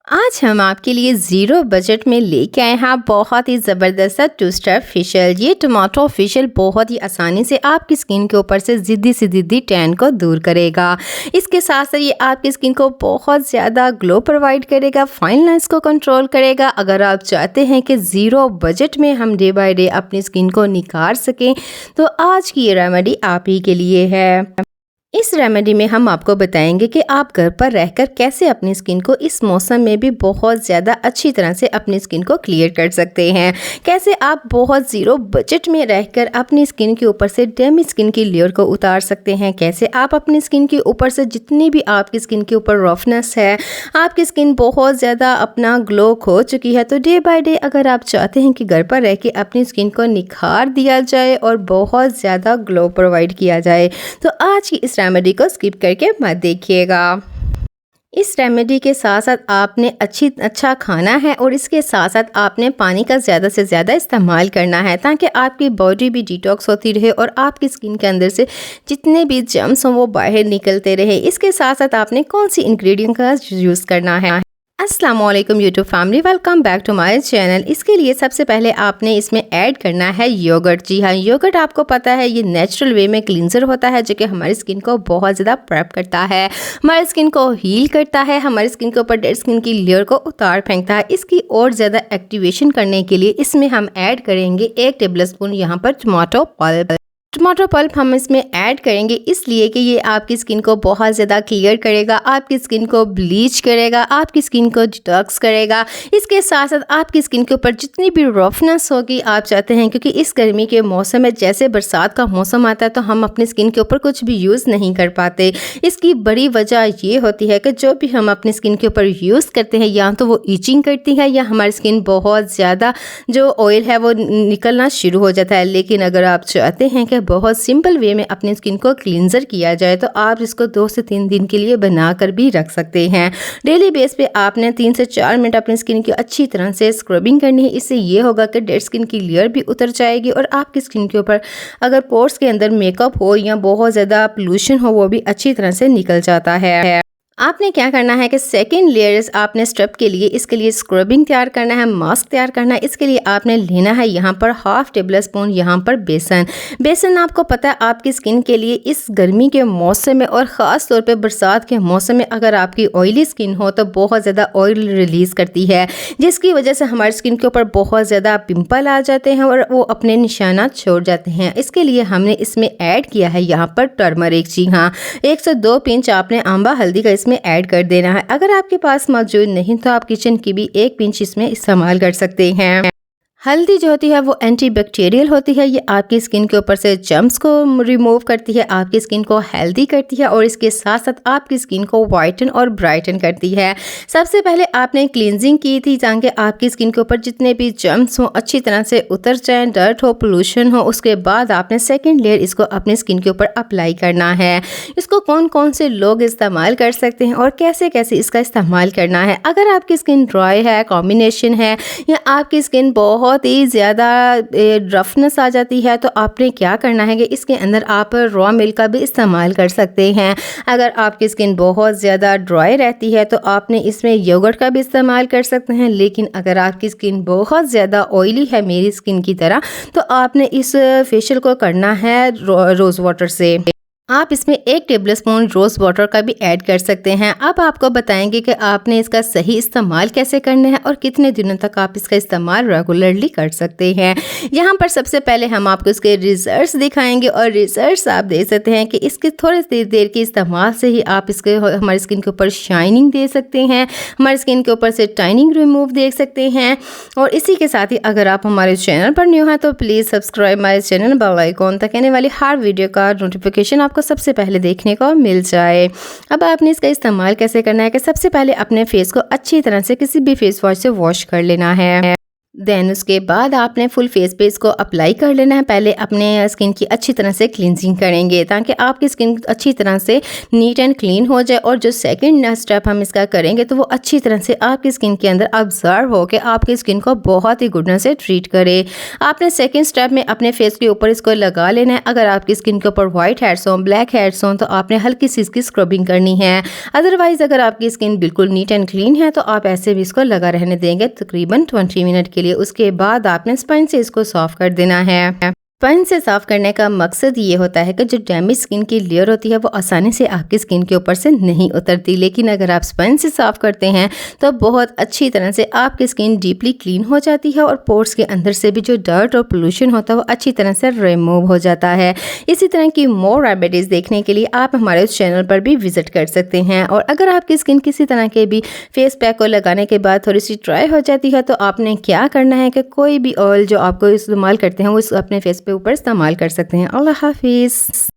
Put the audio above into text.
आज हम आपके लिए ज़ीरो बजट में लेके आए हैं बहुत ही ज़बरदस्त सा टू स्टेप फेशियल। ये टमाटो फेशियल बहुत ही आसानी से आपकी स्किन के ऊपर से ज़िद्दी से ज़िद्दी टैन को दूर करेगा। इसके साथ साथ ये आपकी स्किन को बहुत ज़्यादा ग्लो प्रोवाइड करेगा, फाइन लाइंस को कंट्रोल करेगा। अगर आप चाहते हैं कि ज़ीरो बजट में हम डे बाय डे अपनी स्किन को निखार सकें तो आज की ये रेमेडी आप ही के लिए है। इस रेमेडी में हम आपको बताएंगे कि आप घर पर रहकर कैसे अपनी स्किन को इस मौसम में भी बहुत ज़्यादा अच्छी तरह से अपनी स्किन को क्लियर कर सकते हैं। कैसे आप बहुत ज़ीरो बजट में रहकर अपनी स्किन के ऊपर से डैमेज स्किन की लेयर को उतार सकते हैं। कैसे आप अपनी स्किन के ऊपर से जितनी भी आपकी स्किन के ऊपर रफनेस है, आपकी स्किन बहुत ज़्यादा अपना ग्लो खो चुकी है, तो डे बाय डे अगर आप चाहते हैं कि घर पर रह के अपनी स्किन को निखार दिया जाए और बहुत ज़्यादा ग्लो प्रोवाइड किया जाए, तो आज की इस रेमेडी को स्किप करके मत देखिएगा। इस रेमेडी के साथ साथ आपने अच्छा खाना है और इसके साथ साथ आपने पानी का ज़्यादा से ज़्यादा इस्तेमाल करना है ताकि आपकी बॉडी भी डिटॉक्स होती रहे और आपकी स्किन के अंदर से जितने भी जर्म्स हों वो बाहर निकलते रहे। इसके साथ साथ आपने कौन सी इंग्रेडिएंट का यूज़ करना है। अस्सलाम वालेकुम YouTube family, welcome back to my channel. इसके लिए सबसे पहले आपने इसमें ऐड करना है योगर्ट। जी हाँ, योगर्ट आपको पता है ये नेचुरल वे में क्लींजर होता है जो कि हमारी स्किन को बहुत ज़्यादा प्रेप करता है, हमारी स्किन को हील करता है, हमारी स्किन के ऊपर डेड स्किन की लेयर को उतार फेंकता है। इसकी और ज़्यादा एक्टिवेशन करने के लिए इसमें हम ऐड करेंगे 1 टेबल स्पून यहाँ पर टमाटो पल्प। टमाटो पल्प हम इसमें ऐड करेंगे इसलिए कि ये आपकी स्किन को बहुत ज़्यादा क्लियर करेगा, आपकी स्किन को ब्लीच करेगा, आपकी स्किन को डिटॉक्स करेगा। इसके साथ साथ आपकी स्किन के ऊपर जितनी भी रफनेस होगी आप चाहते हैं, क्योंकि इस गर्मी के मौसम में जैसे बरसात का मौसम आता है तो हम अपनी स्किन के ऊपर कुछ भी यूज़ नहीं कर पाते। इसकी बड़ी वजह ये होती है कि जो भी हम अपनी स्किन के ऊपर यूज़ करते हैं या तो वो ईचिंग करती है या हमारी स्किन बहुत ज़्यादा जो ऑयल है वो निकलना शुरू हो जाता है। लेकिन अगर आप चाहते हैं कि बहुत सिंपल वे में अपनी स्किन को क्लींजर किया जाए तो आप इसको 2 से 3 दिन के लिए बनाकर भी रख सकते हैं। डेली बेस पे आपने 3 से 4 मिनट अपनी स्किन की अच्छी तरह से स्क्रबिंग करनी है। इससे ये होगा कि डेड स्किन की लेयर भी उतर जाएगी और आपकी स्किन के ऊपर अगर पोर्स के अंदर मेकअप हो या बहुत ज़्यादा पोल्यूशन हो वो भी अच्छी तरह से निकल जाता है। आपने क्या करना है कि सेकेंड लेयर्स आपने स्टेप के लिए इसके लिए स्क्रबिंग तैयार करना है, मास्क तैयार करना है। इसके लिए आपने लेना है यहाँ पर 1/2 टेबल स्पून यहाँ पर बेसन। बेसन आपको पता है आपकी स्किन के लिए इस गर्मी के मौसम में और ख़ास तौर पे बरसात के मौसम में अगर आपकी ऑयली स्किन हो तो बहुत ज़्यादा ऑयल रिलीज़ करती है, जिसकी वजह से हमारी स्किन के ऊपर बहुत ज़्यादा पिंपल आ जाते हैं और वो अपने निशानात छोड़ जाते हैं। इसके लिए हमने इसमें ऐड किया है यहाँ पर टर्मरिक। जी हाँ, 1 से 2 पिंच आपने आंबा हल्दी का में ऐड कर देना है। अगर आपके पास मौजूद नहीं तो आप किचन की भी 1 पिंच इसमें इस्तेमाल कर सकते हैं। हल्दी जो होती है वो एंटीबैक्टीरियल होती है, ये आपकी स्किन के ऊपर से जर्म्स को रिमूव करती है, आपकी स्किन को हेल्दी करती है और इसके साथ साथ आपकी स्किन को वाइटन और ब्राइटन करती है। सबसे पहले आपने क्लींजिंग की थी ताकि आपकी स्किन के ऊपर जितने भी जर्म्स हों अच्छी तरह से उतर जाएं, डर्ट हो, पोल्यूशन हो। उसके बाद आपने सेकेंड लेयर इसको अपनी स्किन के ऊपर अप्लाई करना है। इसको कौन कौन से लोग इस्तेमाल कर सकते हैं और कैसे कैसे इसका इस्तेमाल करना है। अगर आपकी स्किन ड्राई है, कॉम्बिनेशन है या आपकी स्किन बहुत ही ज़्यादा रफनेस आ जाती है तो आपने क्या करना है कि इसके अंदर आप रॉ मिल्क का भी इस्तेमाल कर सकते हैं। अगर आपकी स्किन बहुत ज़्यादा ड्राई रहती है तो आपने इसमें योगर्ट का भी इस्तेमाल कर सकते हैं। लेकिन अगर आपकी स्किन बहुत ज़्यादा ऑयली है मेरी स्किन की तरह तो आपने इस फेशियल को करना है रोज़ वाटर से। आप इसमें 1 टेबल स्पून रोज़ वाटर का भी ऐड कर सकते हैं। अब आपको बताएंगे कि आपने इसका सही इस्तेमाल कैसे करना है और कितने दिनों तक आप इसका इस्तेमाल रेगुलरली कर सकते हैं। यहाँ पर सबसे पहले हम आपको इसके रिजल्ट्स दिखाएंगे और रिजल्ट्स आप देख सकते हैं कि इसके थोड़ी देर के इस्तेमाल से ही आप इसके हमारी स्किन के ऊपर शाइनिंग दे सकते हैं, हमारी स्किन के ऊपर से टाइनिंग रिमूव देख सकते हैं। और इसी के साथ ही अगर आप हमारे चैनल पर न्यू हैं तो please subscribe my channel, bell icon तक आने वाली हर वीडियो का नोटिफिकेशन आपको सबसे पहले देखने को मिल जाए। अब आपने इसका इस्तेमाल कैसे करना है कि सबसे पहले अपने फेस को अच्छी तरह से किसी भी फेस वॉश से वॉश कर लेना है। देन उसके बाद आपने फुल फेस पे इसको अप्लाई कर लेना है। पहले अपने स्किन की अच्छी तरह से क्लींजिंग करेंगे ताकि आपकी स्किन अच्छी तरह से नीट एंड क्लीन हो जाए, और जो सेकंड स्टेप हम इसका करेंगे तो वो अच्छी तरह से आपकी स्किन के अंदर ऑब्जर्व हो के आपकी स्किन को बहुत ही गुडनेस से ट्रीट करे। आपने सेकंड स्टेप में अपने फेस के ऊपर इसको लगा लेना है। अगर आपकी स्किन के ऊपर वाइट हेड्स हों, ब्लैक हेड्स हों, तो आपने हल्की सी इसकी स्क्रबिंग करनी है। अदरवाइज अगर आपकी स्किन बिल्कुल नीट एंड क्लीन है तो आप ऐसे भी इसको लगा रहने देंगे तकरीबन 20 मिनट के लिए। उसके बाद आपने स्पंज से इसको सॉफ्ट कर देना है। स्पंज से साफ करने का मकसद ये होता है कि जो डैमेज स्किन की लेयर होती है वो आसानी से आपकी स्किन के ऊपर से नहीं उतरती, लेकिन अगर आप स्पंज से साफ करते हैं तो बहुत अच्छी तरह से आपकी स्किन डीपली क्लीन हो जाती है, और पोर्स के अंदर से भी जो डर्ट और पोल्यूशन होता है वो अच्छी तरह से रिमूव हो जाता है। इसी तरह की मोर रेमेडीज़ देखने के लिए आप हमारे उस चैनल पर भी विजिट कर सकते हैं। और अगर आपकी स्किन किसी तरह के भी फेस पैक को लगाने के बाद थोड़ी सी ड्राई हो जाती है तो आपने क्या करना है कि कोई भी ऑयल जो आपको इस्तेमाल करते हैं वो अपने फेस पे ऊपर इस्तेमाल कर सकते हैं। अल्लाह हाफिज़।